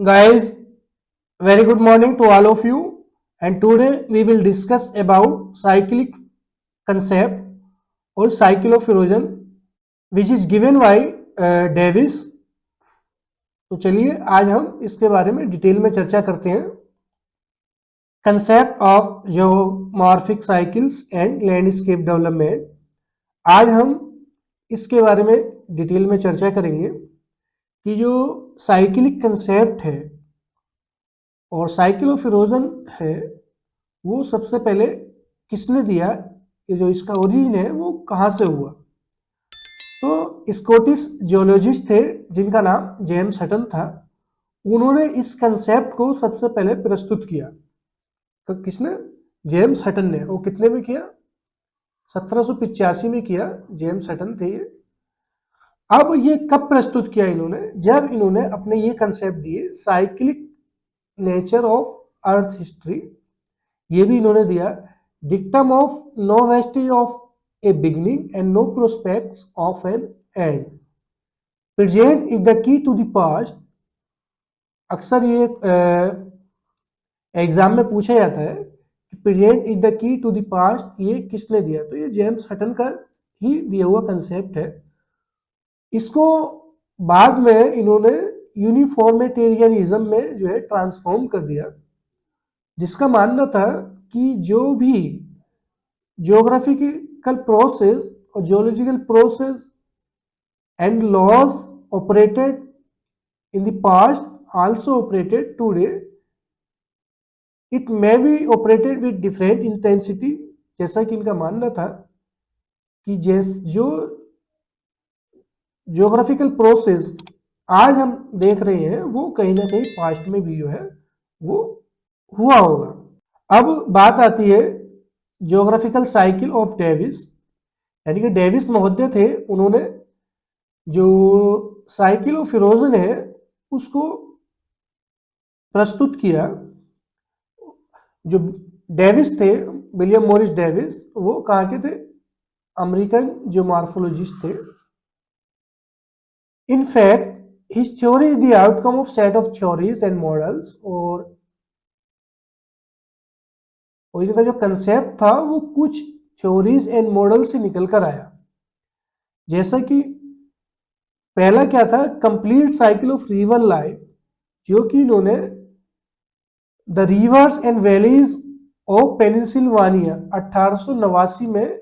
Guys, very good morning to all of you. And today we will discuss about cyclic concept or cycle of erosion, which is given by Davis. तो चलिए आज हम इसके बारे में detail में चर्चा करते हैं. Concept of geomorphic cycles and landscape development. आज हम इसके बारे में डिटेल में चर्चा करेंगे कि जो साइक्लिक कंसेप्ट है और साइकिल ऑफ इरोजन है वो सबसे पहले किसने दिया, ये जो इसका ओरिजिन है वो कहाँ से हुआ. तो स्कॉटिश जियोलॉजिस्ट थे जिनका नाम जेम्स हटन था. उन्होंने इस कंसेप्ट को सबसे पहले प्रस्तुत किया. तो किसने? जेम्स हटन ने. वो कितने में किया? 1785 में किया. जेम्स हटन थे ये. अब ये कब प्रस्तुत किया इन्होंने? जब इन्होंने अपने ये कंसेप्ट दिए cyclic nature of earth history. ये भी इन्होंने दिया. Dictum of no vestige of a beginning and no prospects of an end. Present is the key to the past. अक्सर ये एग्जाम में पूछा जाता है कि present is the key to the past, ये किसने दिया? तो ये जेम्स हटन का ही दिया हुआ कंसेप्ट है. इसको बाद में इन्होंने यूनिफॉर्मेटेरियनिज्म में जो है ट्रांसफॉर्म कर दिया, जिसका मानना था कि जो भी ज्योग्राफिकल प्रोसेस और geological process and laws operated in the past also operated today. It may be operated with different intensity. जैसा कि इनका मानना था कि जो ज्योग्राफिकल प्रोसेस आज हम देख रहे हैं वो कहीं ना कहीं पास्ट में भी जो है वो हुआ होगा. अब बात आती है ज्योग्राफिकल साइकिल ऑफ डेविस. यानी कि डेविस महोदय थे, उन्होंने जो साइकिल ऑफ इरोजन है उसको प्रस्तुत किया. जो डेविस थे, विलियम मॉरिस डेविस, वो कहाँ के थे? अमेरिकन जियोमॉर्फोलॉजिस्ट थे. In fact, his theory is the outcome of set of theories and models. और इनका जो कंसेप्ट था वो कुछ थ्योरीज एंड मॉडल से निकल कर आया. जैसा कि पहला क्या था? Complete cycle of river life, जो कि इन्होंने the rivers and valleys of Pennsylvania 1889 में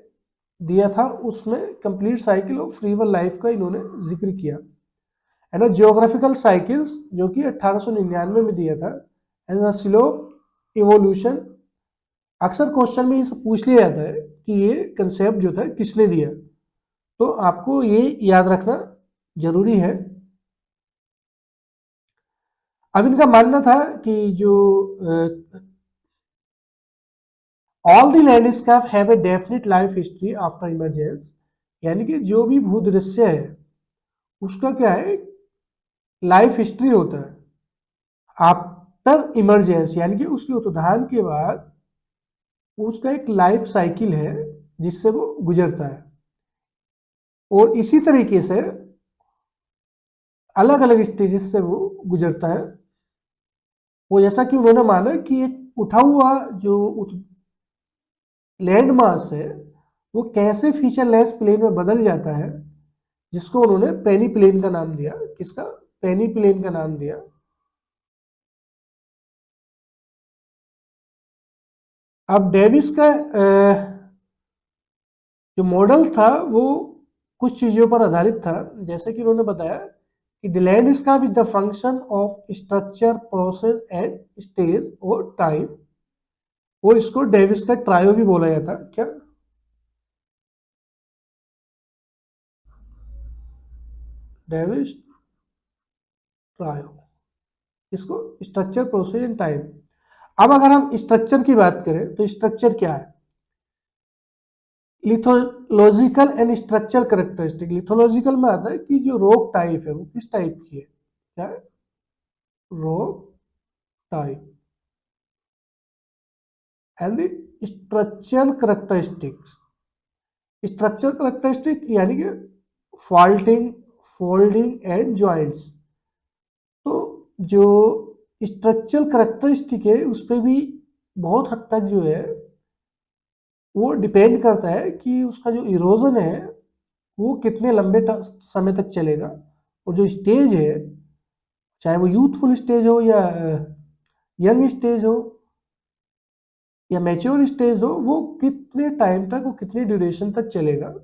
दिया था. उसमें complete cycle of river life का इन्होंने जिक्र किया है ना. जियोग्राफिकल साइकिल्स जो कि 1899 में दिया था. And slow evolution. अक्सर क्वेश्चन में ये सब पूछ लिया जाता है कि ये कंसेप्ट जो था किसने दिया, तो आपको ये याद रखना जरूरी है. अब इनका मानना था कि जो all the landscape have a definite life history after emergence. यानी कि जो भी भूदृश्य है उसका क्या है? लाइफ हिस्ट्री होता है आफ्टर इमरजेंस. यानी कि उसके उत्थान के बाद उसका एक लाइफ साइकिल है जिससे वो गुजरता है. और इसी तरीके से अलग अलग स्टेजेस से वो गुजरता है. वो जैसा कि उन्होंने माना कि एक उठा हुआ जो लैंड मास है वो कैसे फीचरलेस प्लेन में बदल जाता है, जिसको उन्होंने पेनी प्लेन का नाम दिया. किसका? पेनी प्लेन का नाम दिया. अब डेविस का जो मॉडल था वो कुछ चीजों पर आधारित था. जैसे कि उन्होंने बताया कि the landscape is the function of structure, process and stage और टाइम. और इसको डेविस का ट्रायो भी बोला जाता. क्या? Davis trio. इसको स्ट्रक्चर, प्रोसेस एंड टाइम. अब अगर हम स्ट्रक्चर की बात करें तो स्ट्रक्चर क्या है? Lithological and structure characteristic. Lithological में आता है कि जो रॉक टाइप है वो किस टाइप की है? क्या है? Rock type. And structural characteristics. Structural characteristic यानी कि फॉल्टिंग, फोल्डिंग एंड जॉइंट्स. तो जो स्ट्रक्चरल करेक्टरिस्टिक है उस पर भी बहुत हद तक जो है वो डिपेंड करता है कि उसका जो इरोजन है वो कितने लंबे समय तक चलेगा, और जो स्टेज है चाहे वो यूथफुल स्टेज हो या यंग स्टेज हो या मैच्योर स्टेज हो, वो कितने टाइम तक, वो कितने ड्यूरेशन तक चलेगा।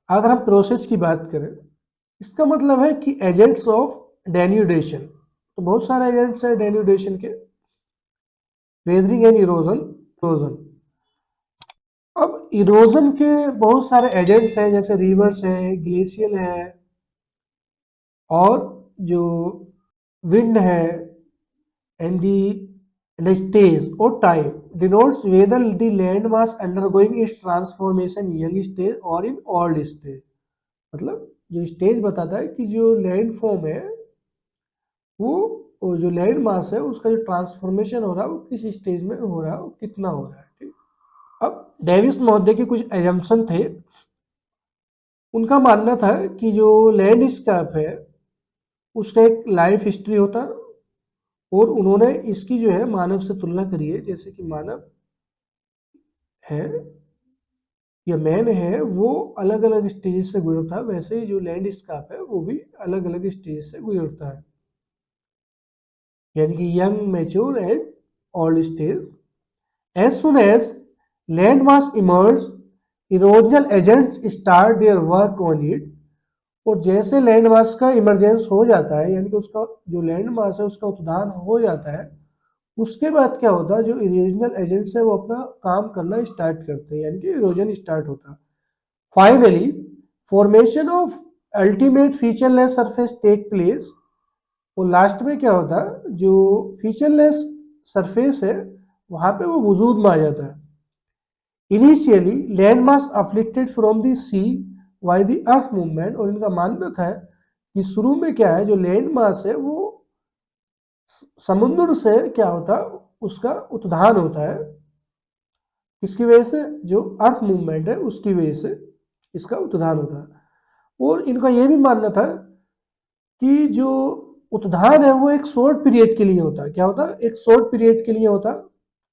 अगर हम प्रोसेस की बात करें, इसका मतलब है कि एजेंट्स ऑफ डेन्यूडेशन, तो बहुत सारे एजेंट्स हैं डेन्यूडेशन के, वेदरिंग एंड इरोजन इरोजन। अब इरोजन के बहुत सारे एजेंट्स हैं, जैसे रिवर्स है, ग्लेशियल है, और जो विंड है, एंड द स्टेज और time denotes whether the land mass undergoing it's transformation young stage और इन ओल्ड स्टेज। मतलब जो स्टेज बताता है कि जो लैंड फॉर्म है वो जो लैंड मास है उसका जो ट्रांसफॉर्मेशन हो रहा है वो किस स्टेज में हो रहा है, वो कितना हो रहा है। ठीक, अब डेविस महोदय के कुछ एजम्पशन थे। उनका मानना था कि जो लैंडस्केप है उसका एक लाइफ हिस्ट्री होता है, और उन्होंने इसकी जो है मानव से तुलना करी है, जैसे कि मानव है या मैन है वो अलग अलग स्टेजेस से गुजरता है, वैसे ही जो लैंडस्केप है वो भी अलग अलग स्टेजेस से गुजरता है, यानी कि young, mature and old stage. As soon as land mass emerge, erosional agents start their work on it. और जैसे लैंड मास का इमरजेंस हो जाता है, यानी कि उसका जो लैंड मास है उसका उत्थान हो जाता है, उसके बाद क्या होता है, जो इरोजनल एजेंट्स है वो अपना काम करना स्टार्ट करते हैं, यानी कि इरोजन स्टार्ट होता है। Finally formation of ultimate featureless surface take place. और लास्ट में क्या होता है, जो फीचरलेस सरफेस है वहां पे वो वजूद में आ जाता है। Initially land mass uplifted from the sea by the earth movement. और इनका मानना था कि शुरू में क्या है, जो लैंड मास है वो समुद्र से क्या होता है, उसका उत्थान होता है। किसकी वजह से, जो अर्थ मूवमेंट है उसकी वजह से इसका उत्थान होता है। और इनका यह भी मानना था कि जो उत्थान है वो एक शॉर्ट पीरियड के लिए होता है। क्या होता है, एक शॉर्ट पीरियड के लिए होता है,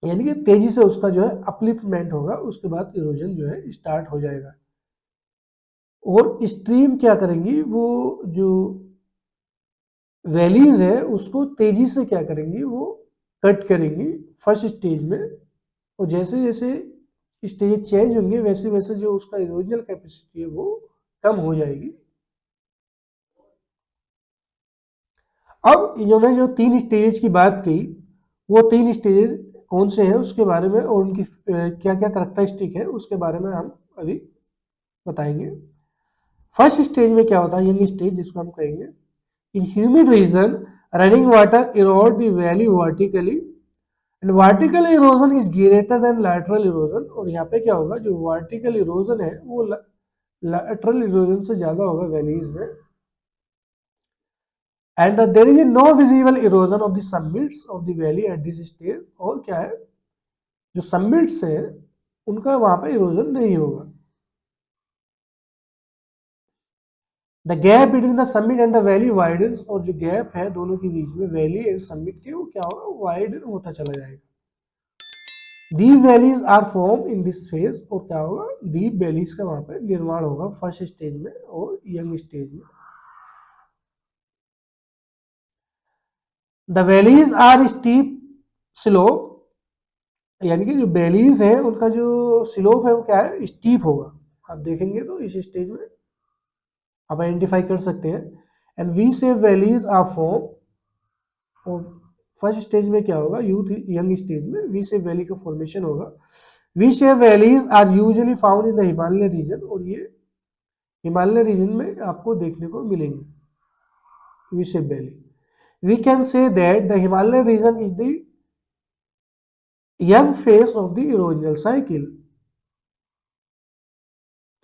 यानी कि तेजी से उसका जो है अपलिफ्टमेंट होगा, उसके बाद इरोजन जो है स्टार्ट हो जाएगा। और स्ट्रीम क्या करेंगी, वो जो वैलीज है उसको तेजी से क्या करेंगी, वो कट करेंगी फर्स्ट स्टेज में। और जैसे जैसे स्टेज चेंज होंगे वैसे वैसे जो उसका इरोजनल कैपेसिटी है वो कम हो जाएगी। अब इन्होंने जो 3 स्टेज की बात की, वो 3 स्टेज कौन से हैं उसके बारे में और उनकी क्या क्या करेक्टरिस्टिक है उसके बारे में हम अभी बताएंगे। फर्स्ट स्टेज में क्या होता है, यंग स्टेज जिसको हम कहेंगे। In humid region running water erode the valley vertically, and vertical erosion is greater than lateral erosion. और यहाँ पे क्या होगा, जो वर्टिकल इरोजन है वो लैटरल इरोजन से ज्यादा होगा वैलीज में। And there is no visible erosion of the summits of the valley at this stage. और क्या है, जो समिट्स है उनका वहां पे इरोजन नहीं होगा। The gap between the summit and the valley widens. और जो गैप है दोनों के बीच में वैली एंड समिट के, वो क्या होगा, वाइडन होता चला जाएगा। Deep valleys are form in this phase. और क्या होगा, डीप वैलीज का वहां पे निर्माण होगा फर्स्ट स्टेज में और यंग स्टेज में। The valleys are steep slope, यानी कि जो वैलीज है उनका जो स्लोप है वो क्या है, स्टीप होगा। आप देखेंगे तो इस स्टेज में आप आइडेंटिफाई कर सकते हैं। And V shape valleys are form. और फर्स्ट स्टेज में क्या होगा, यूथ यंग स्टेज में वी शेप वैली का फॉर्मेशन होगा। V shape valleys are usually found in the Himalaya region. और ये हिमालय रीजन में आपको देखने को मिलेंगे V shape valley. We can say that the Himalaya region is the young phase of the erosional cycle.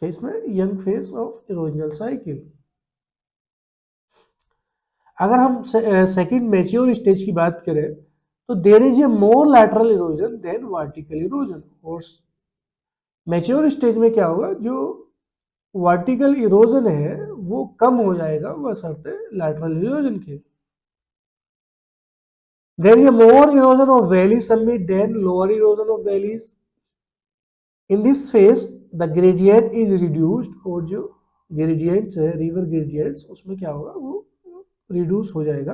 क्या इसमें, young phase of erosional cycle. अगर हम सेकंड मैच्योर स्टेज की बात करें तो there is a more lateral erosion than vertical erosion. और mature stage में क्या होगा, जो वर्टिकल इरोजन है वो कम हो जाएगा बशर्ते लैटरल इरोजन के। There is a more erosion of valley summit than lower erosion of valleys. In this phase, the gradient is reduced, और जो ग्रेडियंट्स है रिवर ग्रेडियंट्स उसमें क्या होगा वो रिड्यूस हो जाएगा.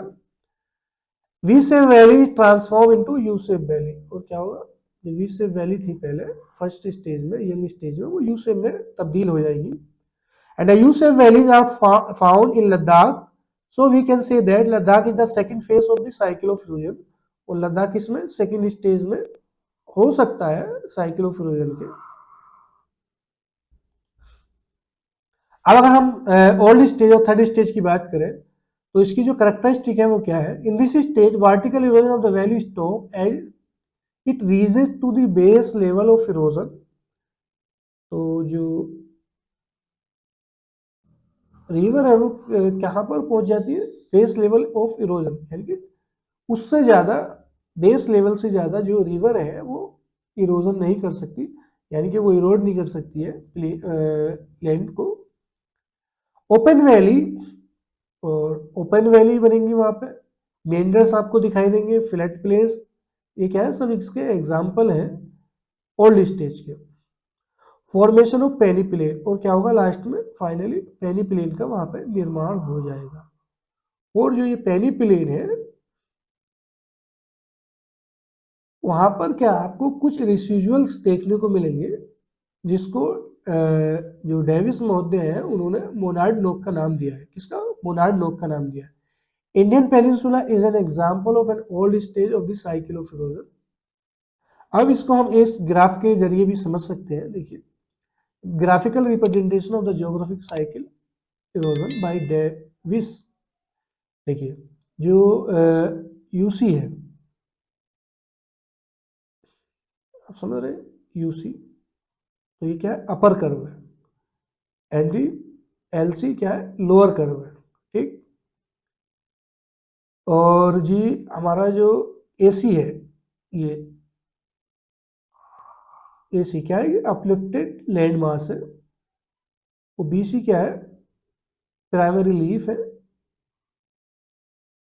V shape valley transform into U shape valley, और क्या होगा जो वी सेव वैली थी पहले फर्स्ट स्टेज में यंग स्टेज में वो यू सेव में तब्दील हो जाएगी. And the U shape valleys are found in Ladakh. So we can say that Ladakh is the second phase of the cycle of erosion. और लद्दाख इसमें सेकंड स्टेज में हो सकता है साइकिल ऑफ इरोजन के. अब अगर हम ओल्ड स्टेज और थर्ड स्टेज की बात करें तो इसकी जो करेक्टरिस्टिक है वो क्या है. In this stage vertical erosion of the valley stop as it reaches to the base level of erosion. तो जो रिवर है वो कहाँ पर पहुंच जाती है बेस लेवल ऑफ इरोजन, यानी कि उससे ज्यादा बेस लेवल से ज्यादा जो रिवर है वो इरोजन नहीं कर सकती, यानी कि वो इरोड नहीं कर सकती है लैंड को. ओपन वैली, और ओपन वैली बनेंगी वहां पे. मेंडर्स आपको दिखाई देंगे, फ्लैट प्लेस, ये क्या है सब इसके एग्जाम्पल हैं ओल्ड स्टेज के. फॉर्मेशन ऑफ पेनी प्लेन, और क्या होगा लास्ट में फाइनली पेनी प्लेन का वहां पे निर्माण हो जाएगा. और जो ये पेनी प्लेन है वहां पर क्या आपको कुछ रिसीजुअल्स देखने को मिलेंगे जिसको जो डेविस महोदय हैं उन्होंने मोनार्ड नोक का नाम दिया है. किसका? मोनार्ड नोक का नाम दिया है. Indian peninsula is an example of an old stage of the cycle of erosion. अब इसको हम इस ग्राफ के जरिए भी समझ सकते हैं. देखिए, graphical representation of the geographic cycle erosion bye Davis. देखिए जो यूसी है, आप समझ रहे हैं, यूसी तो ये क्या है अपर कर्व है, एंड डी एलसी क्या है लोअर कर्व है. ठीक. और जी हमारा जो एसी है, ये एसी क्या है अपलिफ्टेड लैंड मास है. वो बीसी क्या है प्राइमरी लीफ है,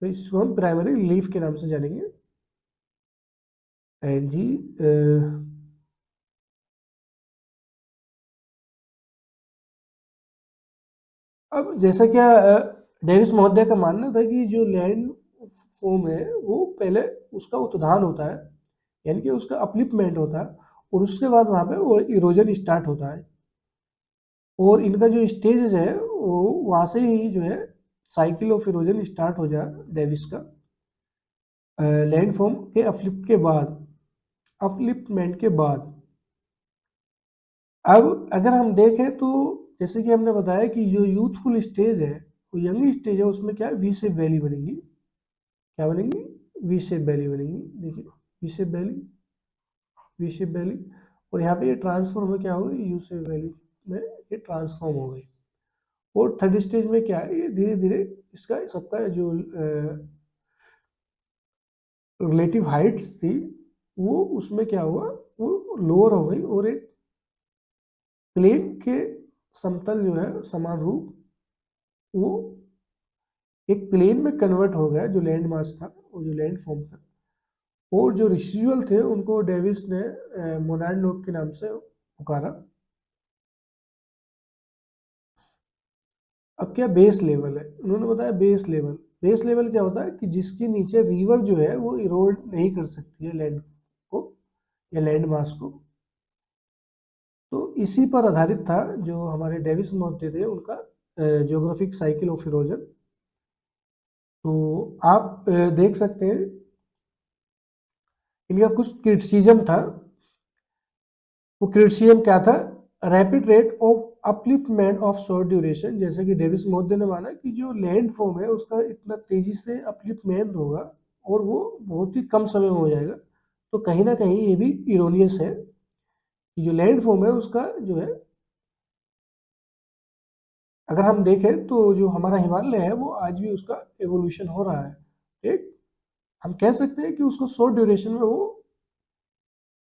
तो इसको हम प्राइमरी लीफ के नाम से जानेंगे. एंड जी अब जैसा क्या डेविस महोदय का मानना था कि जो लैंड फॉर्म है वो पहले उसका उत्थान होता है, यानी कि उसका अपलिफ्टमेंट होता है, और उसके बाद वहाँ पे वो इरोजन स्टार्ट होता है. और इनका जो स्टेजेस है वो वहाँ से ही जो है साइकिल ऑफ इरोजन स्टार्ट हो जाए डेविस का लैंड फॉर्म के अपलिफ्टमेंट के बाद. अब अगर हम देखें तो जैसे कि हमने बताया कि जो यूथफुल स्टेज है वो यंग स्टेज है, उसमें क्या है वी शेप वैली बनेगी. क्या बनेंगी? वी शेप वैली बनेगी. देखिए we shape valley, we shape valley, और यहाँ पे ये ट्रांसफॉर्म में क्या होगा यू शेप वैली में ये ट्रांसफॉर्म हो गई. और थर्ड स्टेज में क्या है ये धीरे धीरे इसका सबका जो रिलेटिव हाइट्स थी वो उसमें क्या हुआ वो लोअर हो गई, और एक प्लेन के समतल जो है समान रूप वो एक प्लेन में कन्वर्ट हो गया जो लैंड मास था और जो लैंड फॉर्म था. और जो रिसीजुअल थे उनको डेविस ने मोनार्ड नोक के नाम से पुकारा. अब क्या बेस लेवल है, उन्होंने बताया बेस लेवल. बेस लेवल क्या होता है कि जिसके नीचे रिवर जो है वो इरोड नहीं कर सकती है लैंड को या लैंड मास को. तो इसी पर आधारित था जो हमारे डेविस महोदय थे उनका जियोग्राफिक साइकिल ऑफ इरोजन. तो आप देख सकते हैं इनका कुछ क्रिटिसिज्म था. वो क्रिटिसिज्म क्या था? Rapid rate of upliftment of short duration. जैसे कि डेविस महोदय ने माना कि जो लैंड फॉर्म है उसका इतना तेजी से अपलिफ्टमेंट होगा और वो बहुत ही कम समय में हो जाएगा. तो कहीं ना कहीं ये भी इरोनियस है कि जो लैंड फॉर्म है उसका जो है अगर हम देखें तो जो हमारा हिमालय है वो आज भी उसका एवोल्यूशन हो रहा है. एक हम कह सकते हैं कि उसको शॉर्ट ड्यूरेशन में वो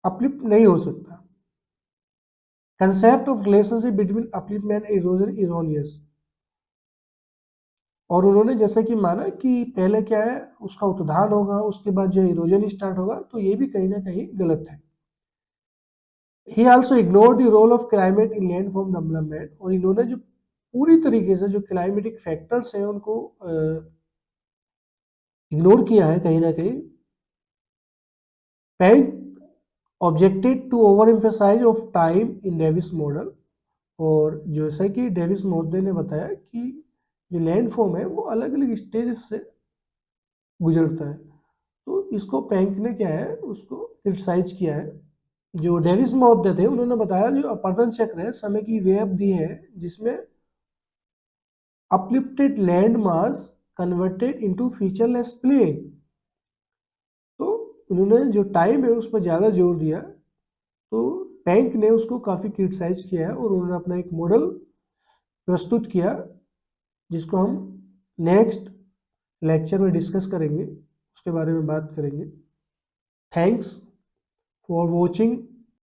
अपलिफ्ट नहीं हो सकता. Concept of relationship between upliftment and erosion erroneous. और उन्होंने जैसे कि माना कि पहले क्या है, उसका उत्थान होगा, उसके बाद जो इरोजन स्टार्ट होगा, तो ये भी कहीं ना कहीं गलत है। He also ignore the role of climate in land form development, और इन्होंने जो पूरी तरीके से जो क्लाइमेटिक फैक्टर्स हैं उनको इग्नोर किया है कहीं ना कहीं। Penck objected to over emphasise of time in Davis model, और जैसा कि डेविस मॉडल ने बताया कि जो लैंड फॉर्म है वो अलग अलग स्टेज से गुजरता है, तो इसको पैंक ने क्या है उसको क्रिटिसाइज किया है। जो डेविस महोदय थे उन्होंने बताया जो अपर्दन चक्र है समय की वे अवधि है जिसमें uplifted land mass converted into featureless plain, तो उन्होंने जो टाइम है उस पर ज़्यादा जोर दिया, तो पैंक ने उसको काफ़ी क्रिटिसाइज किया है और उन्होंने अपना एक मॉडल प्रस्तुत किया जिसको हम नेक्स्ट लेक्चर में डिस्कस करेंगे, उसके बारे में बात करेंगे। Thanks for watching